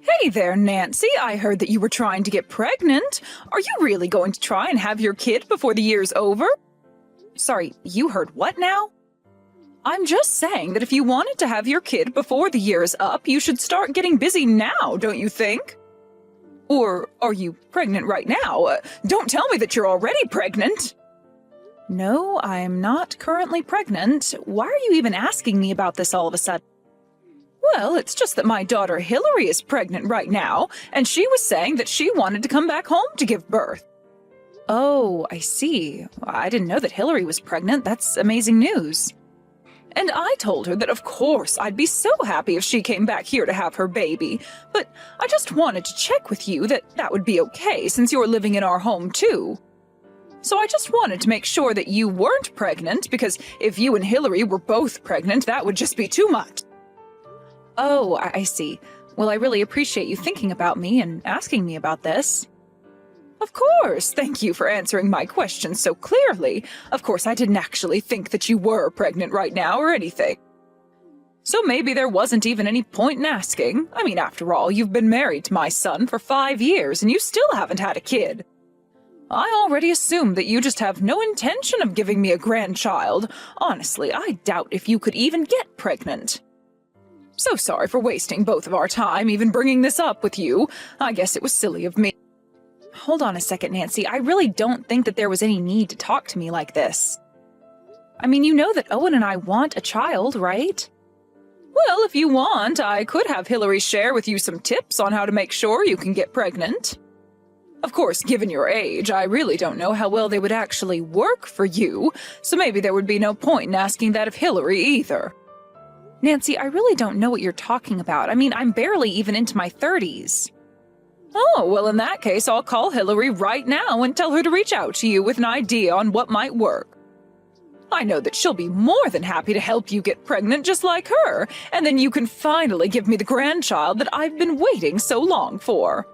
Hey there, Nancy. I heard that you were trying to get pregnant. Are you really going to try and have your kid before the year's over? Sorry, you heard what now? I'm just saying that if you wanted to have your kid before the year's up, you should start getting busy now, don't you think? Or are you pregnant right now? Don't tell me that you're already pregnant. No, I'm not currently pregnant. Why are you even asking me about this all of a sudden? Well, it's just that my daughter Hillary is pregnant right now, and she was saying that she wanted to come back home to give birth. Oh, I see. I didn't know that Hillary was pregnant. That's amazing news. And I told her that of course I'd be so happy if she came back here to have her baby, but I just wanted to check with you that that would be okay since you're living in our home too. So I just wanted to make sure that you weren't pregnant, because if you and Hillary were both pregnant, that would just be too much. Oh, I see. Well, I really appreciate you thinking about me and asking me about this. Of course, thank you for answering my question so clearly. Of course, I didn't actually think that you were pregnant right now or anything. So maybe there wasn't even any point in asking. I mean, after all, you've been married to my son for 5 years and you still haven't had a kid. I already assumed that you just have no intention of giving me a grandchild. Honestly, I doubt if you could even get pregnant. So sorry for wasting both of our time even bringing this up with you. I guess it was silly of me. Hold on a second, Nancy. I really don't think that there was any need to talk to me like this. I mean, you know that Owen and I want a child, right? Well, if you want, I could have Hillary share with you some tips on how to make sure you can get pregnant. Of course, given your age, I really don't know how well they would actually work for you, so maybe there would be no point in asking that of Hillary either. Nancy, I really don't know what you're talking about. I mean, I'm barely even into my 30s. Oh, well, in that case, I'll call Hillary right now and tell her to reach out to you with an idea on what might work. I know that she'll be more than happy to help you get pregnant just like her, and then you can finally give me the grandchild that I've been waiting so long for.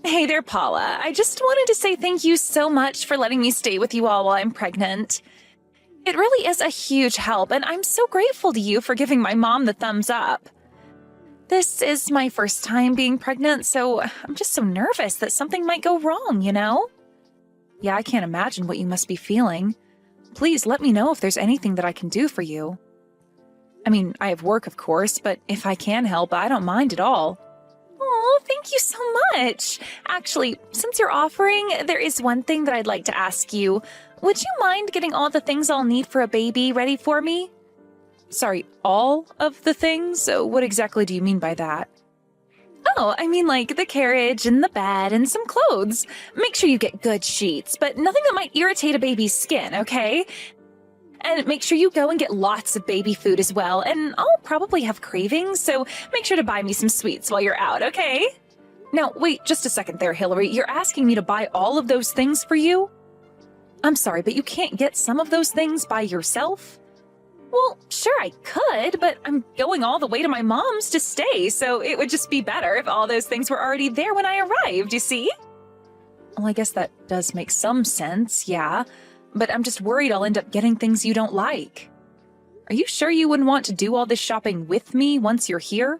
Hey there, Paula. I just wanted to say thank you so much for letting me stay with you all while I'm pregnant. It really is a huge help, and I'm so grateful to you for giving my mom the thumbs up. This is my first time being pregnant, so I'm just so nervous that something might go wrong, you know? Yeah, I can't imagine what you must be feeling. Please let me know if there's anything that I can do for you. I mean, I have work, of course, but if I can help, I don't mind at all. Oh, thank you so much. Actually, since you're offering, there is one thing that I'd like to ask you. Would you mind getting all the things I'll need for a baby ready for me? Sorry, all of the things? What exactly do you mean by that? Oh, I mean like the carriage and the bed and some clothes. Make sure you get good sheets, but nothing that might irritate a baby's skin, okay? And make sure you go and get lots of baby food as well, and I'll probably have cravings, so make sure to buy me some sweets while you're out, okay? Now, wait just a second there, Hillary. You're asking me to buy all of those things for you? I'm sorry, but you can't get some of those things by yourself? Well, sure I could, but I'm going all the way to my mom's to stay, so it would just be better if all those things were already there when I arrived, you see? Well, I guess that does make some sense, yeah. But I'm just worried I'll end up getting things you don't like. Are you sure you wouldn't want to do all this shopping with me once you're here?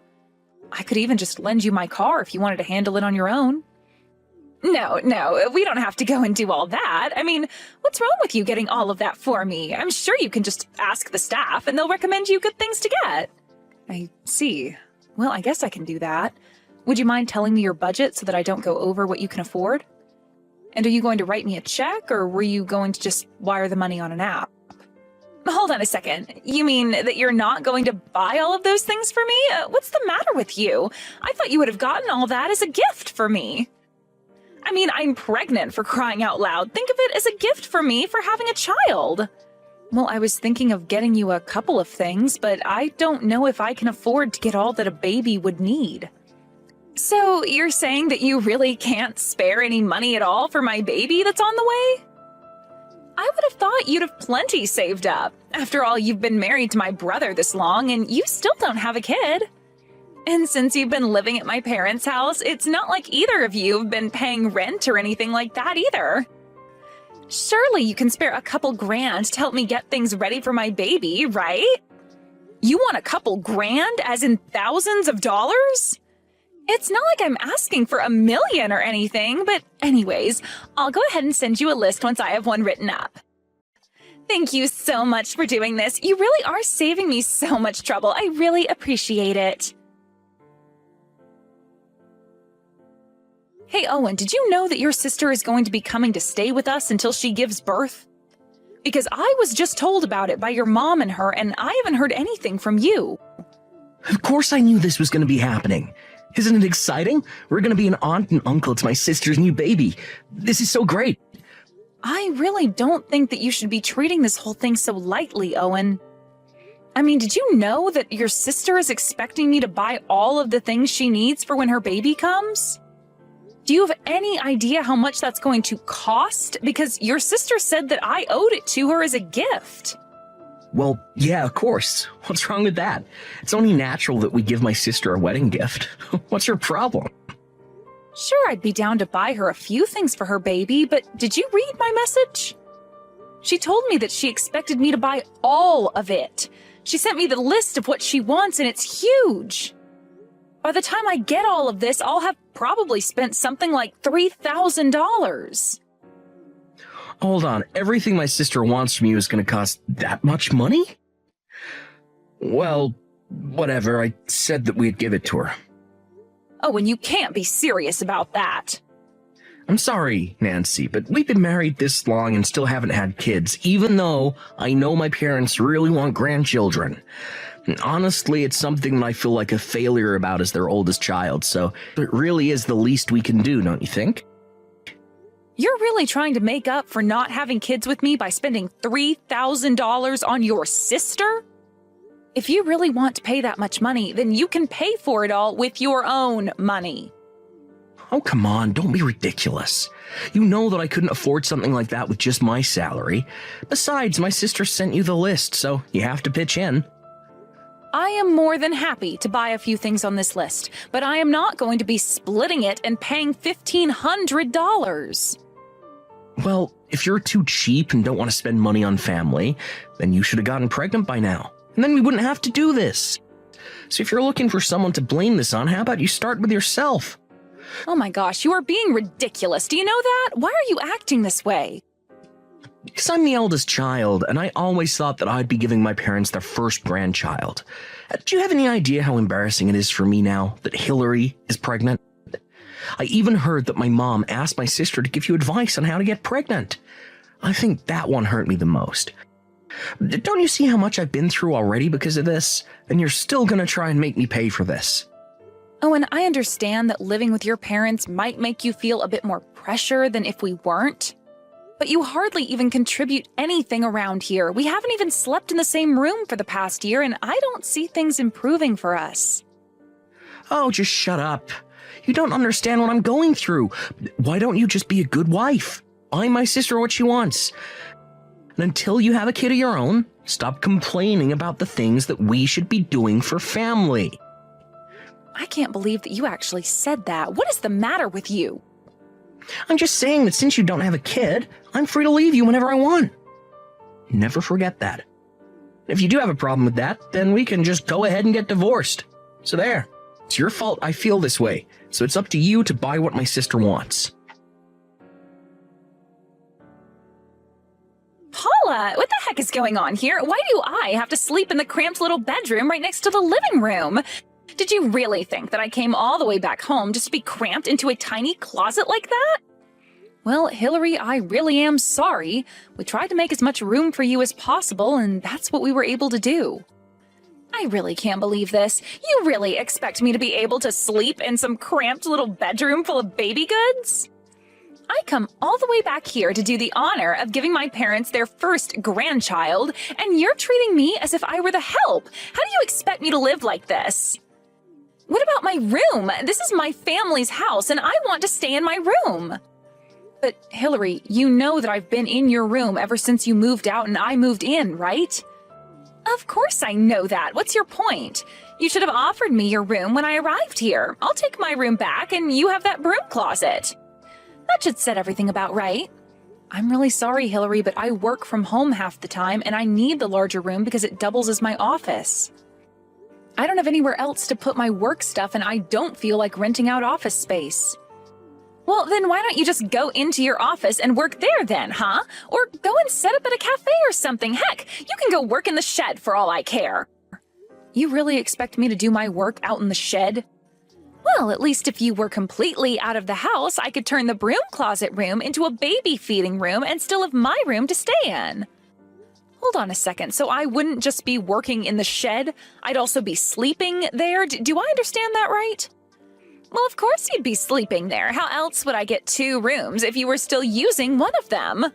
I could even just lend you my car if you wanted to handle it on your own. No, we don't have to go and do all that. I mean, what's wrong with you getting all of that for me? I'm sure you can just ask the staff and they'll recommend you good things to get. I see. Well, I guess I can do that. Would you mind telling me your budget so that I don't go over what you can afford? And are you going to write me a check, or were you going to just wire the money on an app? Hold on a second. You mean that you're not going to buy all of those things for me? What's the matter with you? I thought you would have gotten all that as a gift for me. I mean, I'm pregnant, for crying out loud. Think of it as a gift for me for having a child. Well, I was thinking of getting you a couple of things, but I don't know if I can afford to get all that a baby would need. So you're saying that you really can't spare any money at all for my baby that's on the way? I would have thought you'd have plenty saved up. After all, you've been married to my brother this long, and you still don't have a kid. And since you've been living at my parents' house, it's not like either of you have been paying rent or anything like that either. Surely you can spare a couple grand to help me get things ready for my baby, right? You want a couple grand, as in thousands of dollars? It's not like I'm asking for $1 million or anything, but anyways, I'll go ahead and send you a list once I have one written up. Thank you so much for doing this. You really are saving me so much trouble. I really appreciate it. Hey, Owen, did you know that your sister is going to be coming to stay with us until she gives birth? Because I was just told about it by your mom and her, and I haven't heard anything from you. Of course I knew this was going to be happening. Isn't it exciting? We're going to be an aunt and uncle to my sister's new baby. This is so great. I really don't think that you should be treating this whole thing so lightly, Owen. I mean, did you know that your sister is expecting me to buy all of the things she needs for when her baby comes? Do you have any idea how much that's going to cost? Because your sister said that I owed it to her as a gift. Well, yeah, of course. What's wrong with that? It's only natural that we give my sister a wedding gift. What's your problem? Sure, I'd be down to buy her a few things for her baby, but did you read my message? She told me that she expected me to buy all of it. She sent me the list of what she wants, and it's huge. By the time I get all of this, I'll have probably spent something like $3,000. Hold on, everything my sister wants from you is going to cost that much money? Well, whatever, I said that we'd give it to her. Oh, and you can't be serious about that. I'm sorry, Nancy, but we've been married this long and still haven't had kids, even though I know my parents really want grandchildren. And honestly, it's something that I feel like a failure about as their oldest child, so it really is the least we can do, don't you think? You're really trying to make up for not having kids with me by spending $3,000 on your sister? If you really want to pay that much money, then you can pay for it all with your own money. Oh, come on, don't be ridiculous. You know that I couldn't afford something like that with just my salary. Besides, my sister sent you the list, so you have to pitch in. I am more than happy to buy a few things on this list, but I am not going to be splitting it and paying $1,500. Well, if you're too cheap and don't want to spend money on family, then you should have gotten pregnant by now. And then we wouldn't have to do this. So if you're looking for someone to blame this on, how about you start with yourself? Oh my gosh, you are being ridiculous. Do you know that? Why are you acting this way? Because I'm the eldest child, and I always thought that I'd be giving my parents their first grandchild. Do you have any idea how embarrassing it is for me now that Hillary is pregnant? I even heard that my mom asked my sister to give you advice on how to get pregnant. I think that one hurt me the most. Don't you see how much I've been through already because of this? And you're still going to try and make me pay for this. Oh, and I understand that living with your parents might make you feel a bit more pressure than if we weren't. But you hardly even contribute anything around here. We haven't even slept in the same room for the past year, and I don't see things improving for us. Oh, just shut up. You don't understand what I'm going through. Why don't you just be a good wife? Buy my sister what she wants. And until you have a kid of your own, stop complaining about the things that we should be doing for family. I can't believe that you actually said that. What is the matter with you? I'm just saying that since you don't have a kid, I'm free to leave you whenever I want. Never forget that. If you do have a problem with that, then we can just go ahead and get divorced. So there. It's your fault I feel this way, so it's up to you to buy what my sister wants. Paula, what the heck is going on here? Why do I have to sleep in the cramped little bedroom right next to the living room? Did you really think that I came all the way back home just to be cramped into a tiny closet like that? Well, Hillary, I really am sorry. We tried to make as much room for you as possible, and that's what we were able to do. I really can't believe this. You really expect me to be able to sleep in some cramped little bedroom full of baby goods? I come all the way back here to do the honor of giving my parents their first grandchild, and you're treating me as if I were the help. How do you expect me to live like this? What about my room? This is my family's house, and I want to stay in my room. But Hillary, you know that I've been in your room ever since you moved out and I moved in, right? Of course I know that. What's your point? You should have offered me your room when I arrived here. I'll take my room back and you have that broom closet. That should set everything about right. I'm really sorry, Hillary, but I work from home half the time and I need the larger room because it doubles as my office. I don't have anywhere else to put my work stuff, and I don't feel like renting out office space. Well, then why don't you just go into your office and work there then, huh? Or go and set up at a cafe or something. Heck, you can go work in the shed for all I care. You really expect me to do my work out in the shed? Well, at least if you were completely out of the house, I could turn the broom closet room into a baby feeding room and still have my room to stay in. Hold on a second, so I wouldn't just be working in the shed, I'd also be sleeping there? Do I understand that right? Well, of course you'd be sleeping there. How else would I get 2 rooms if you were still using one of them?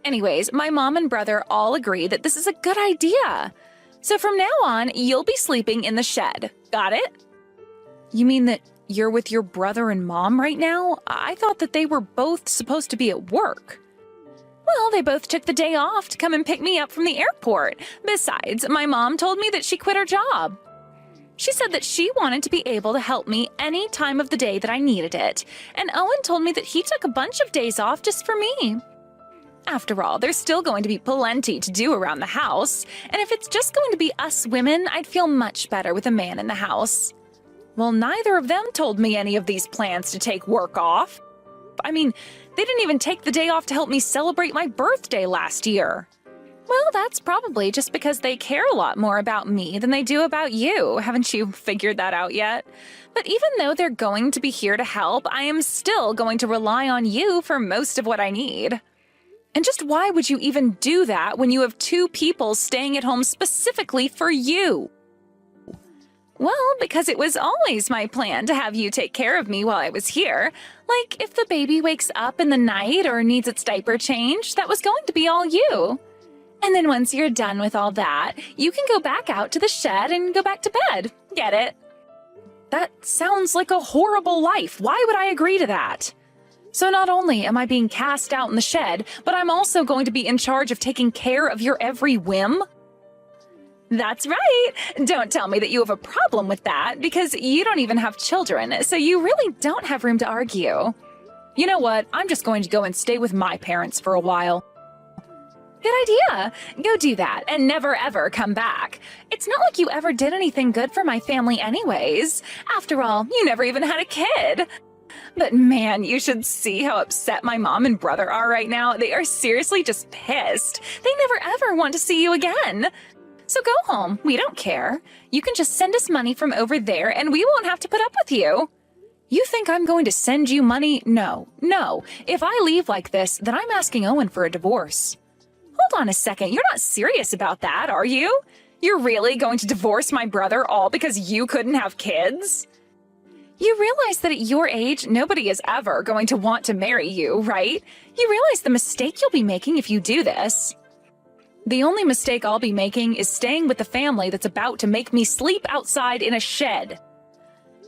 Anyways, my mom and brother all agree that this is a good idea. So from now on, you'll be sleeping in the shed. Got it? You mean that you're with your brother and mom right now? I thought that they were both supposed to be at work. Well, they both took the day off to come and pick me up from the airport. Besides, my mom told me that she quit her job. She said that she wanted to be able to help me any time of the day that I needed it, and Owen told me that he took a bunch of days off just for me. After all, there's still going to be plenty to do around the house, and if it's just going to be us women, I'd feel much better with a man in the house. Well, neither of them told me any of these plans to take work off. I mean, they didn't even take the day off to help me celebrate my birthday last year. Well, that's probably just because they care a lot more about me than they do about you. Haven't you figured that out yet? But even though they're going to be here to help, I am still going to rely on you for most of what I need. And just why would you even do that when you have 2 people staying at home specifically for you? Well, because it was always my plan to have you take care of me while I was here. Like, if the baby wakes up in the night or needs its diaper changed, that was going to be all you. And then once you're done with all that, you can go back out to the shed and go back to bed. Get it? That sounds like a horrible life. Why would I agree to that? So not only am I being cast out in the shed, but I'm also going to be in charge of taking care of your every whim? That's right. Don't tell me that you have a problem with that, because you don't even have children, so you really don't have room to argue. You know what? I'm just going to go and stay with my parents for a while. Good idea. Go do that and never ever come back. It's not like you ever did anything good for my family anyways. After all, you never even had a kid. But man, you should see how upset my mom and brother are right now. They are seriously just pissed. They never ever want to see you again. So go home. We don't care. You can just send us money from over there and we won't have to put up with you. You think I'm going to send you money? No. If I leave like this, then I'm asking Owen for a divorce. Hold on a second. You're not serious about that, are you? You're really going to divorce my brother all because you couldn't have kids? You realize that at your age, nobody is ever going to want to marry you, right? You realize the mistake you'll be making if you do this. The only mistake I'll be making is staying with the family that's about to make me sleep outside in a shed.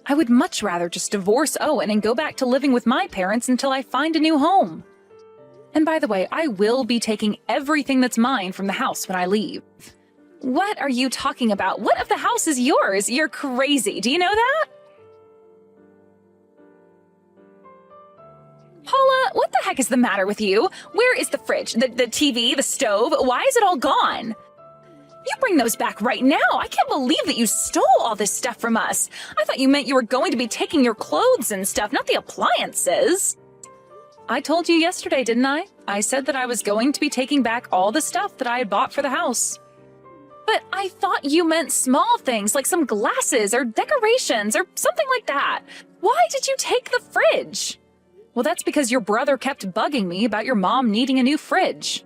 I would much rather just divorce Owen and go back to living with my parents until I find a new home. And by the way, I will be taking everything that's mine from the house when I leave. What are you talking about? What if the house is yours? You're crazy. Do you know that? Paula, what the heck is the matter with you? Where is the fridge, the TV, the stove? Why is it all gone? You bring those back right now. I can't believe that you stole all this stuff from us. I thought you meant you were going to be taking your clothes and stuff, not the appliances. I told you yesterday, didn't I? I said that I was going to be taking back all the stuff that I had bought for the house. But I thought you meant small things like some glasses or decorations or something like that. Why did you take the fridge? Well, that's because your brother kept bugging me about your mom needing a new fridge.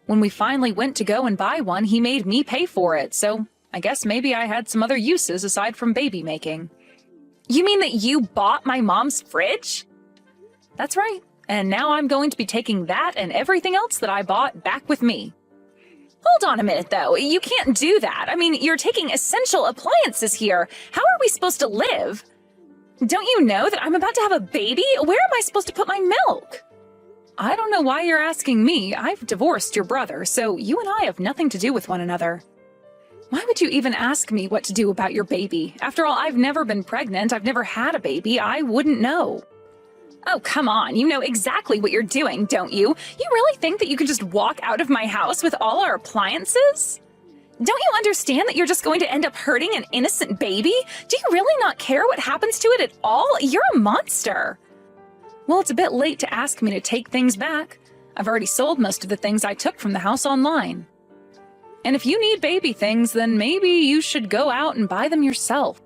When we finally went to go and buy one, he made me pay for it, so I guess maybe I had some other uses aside from baby making. You mean that you bought my mom's fridge? That's right, and now I'm going to be taking that and everything else that I bought back with me. Hold on a minute, though. You can't do that. I mean, you're taking essential appliances here. How are we supposed to live? Don't you know that I'm about to have a baby? Where am I supposed to put my milk? I don't know why you're asking me. I've divorced your brother, so you and I have nothing to do with one another. Why would you even ask me what to do about your baby? After all, I've never been pregnant. I've never had a baby. I wouldn't know. Oh, come on. You know exactly what you're doing, don't you? You really think that you can just walk out of my house with all our appliances? Don't you understand that you're just going to end up hurting an innocent baby? Do you really not care what happens to it at all? You're a monster. Well, it's a bit late to ask me to take things back. I've already sold most of the things I took from the house online. And if you need baby things, then maybe you should go out and buy them yourself.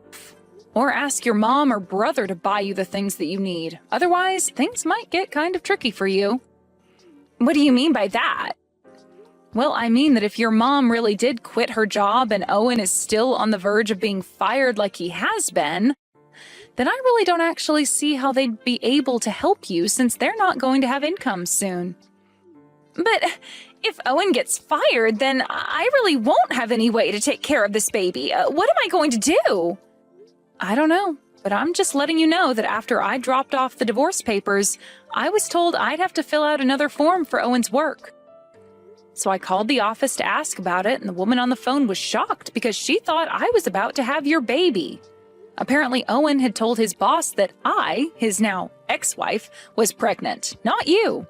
Or ask your mom or brother to buy you the things that you need. Otherwise, things might get kind of tricky for you. What do you mean by that? Well, I mean that if your mom really did quit her job and Owen is still on the verge of being fired like he has been, then I really don't actually see how they'd be able to help you since they're not going to have income soon. But if Owen gets fired, then I really won't have any way to take care of this baby. What am I going to do? I don't know, but I'm just letting you know that after I dropped off the divorce papers, I was told I'd have to fill out another form for Owen's work. So I called the office to ask about it, and the woman on the phone was shocked because she thought I was about to have your baby. Apparently, Owen had told his boss that I, his now ex-wife, was pregnant, not you.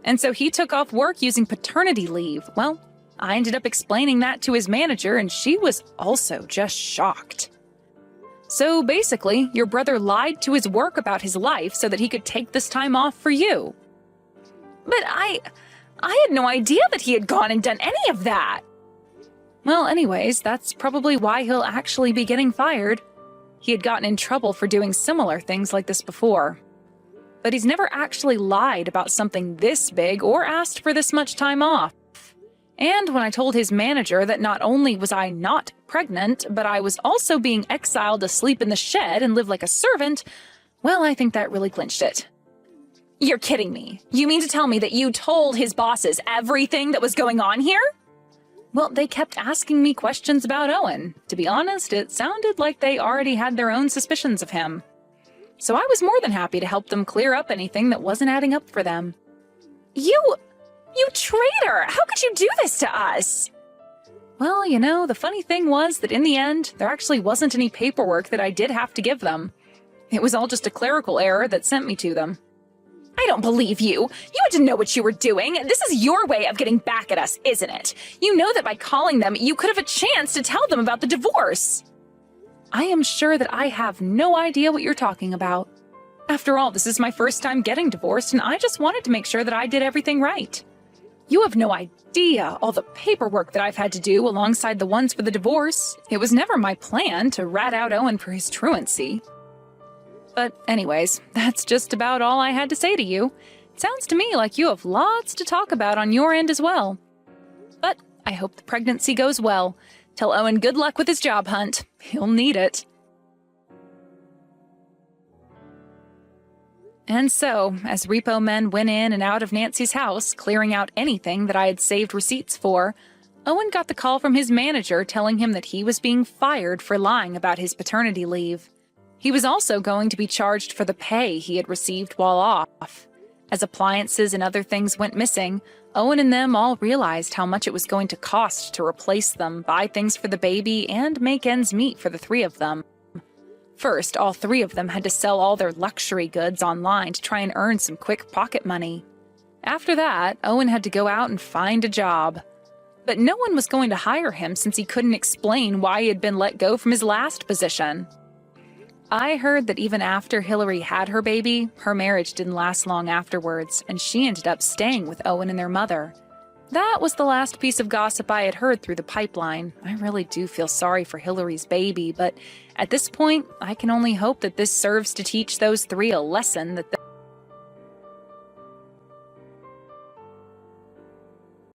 And so he took off work using paternity leave. Well, I ended up explaining that to his manager, and she was also just shocked. So basically, your brother lied to his work about his life so that he could take this time off for you. But I had no idea that he had gone and done any of that. Well, anyways, that's probably why he'll actually be getting fired. He had gotten in trouble for doing similar things like this before. But he's never actually lied about something this big or asked for this much time off. And when I told his manager that not only was I not pregnant, but I was also being exiled to sleep in the shed and live like a servant, well, I think that really clinched it. You're kidding me. You mean to tell me that you told his bosses everything that was going on here? Well, they kept asking me questions about Owen. To be honest, it sounded like they already had their own suspicions of him. So I was more than happy to help them clear up anything that wasn't adding up for them. You traitor! How could you do this to us? Well, you know, the funny thing was that in the end, there actually wasn't any paperwork that I did have to give them. It was all just a clerical error that sent me to them. I don't believe you. You had to know what you were doing. This is your way of getting back at us, isn't it? You know that by calling them, you could have a chance to tell them about the divorce. I am sure that I have no idea what you're talking about. After all, this is my first time getting divorced, and I just wanted to make sure that I did everything right. You have no idea all the paperwork that I've had to do alongside the ones for the divorce. It was never my plan to rat out Owen for his truancy. But anyways, that's just about all I had to say to you. It sounds to me like you have lots to talk about on your end as well. But I hope the pregnancy goes well. Tell Owen good luck with his job hunt. He'll need it. And so, as repo men went in and out of Nancy's house, clearing out anything that I had saved receipts for, Owen got the call from his manager telling him that he was being fired for lying about his paternity leave. He was also going to be charged for the pay he had received while off. As appliances and other things went missing, Owen and them all realized how much it was going to cost to replace them, buy things for the baby, and make ends meet for the three of them. First, all three of them had to sell all their luxury goods online to try and earn some quick pocket money. After that, Owen had to go out and find a job. But no one was going to hire him since he couldn't explain why he had been let go from his last position. I heard that even after Hillary had her baby, her marriage didn't last long afterwards, and she ended up staying with Owen and their mother. That was the last piece of gossip I had heard through the pipeline. I really do feel sorry for Hillary's baby, but at this point, I can only hope that this serves to teach those three a lesson that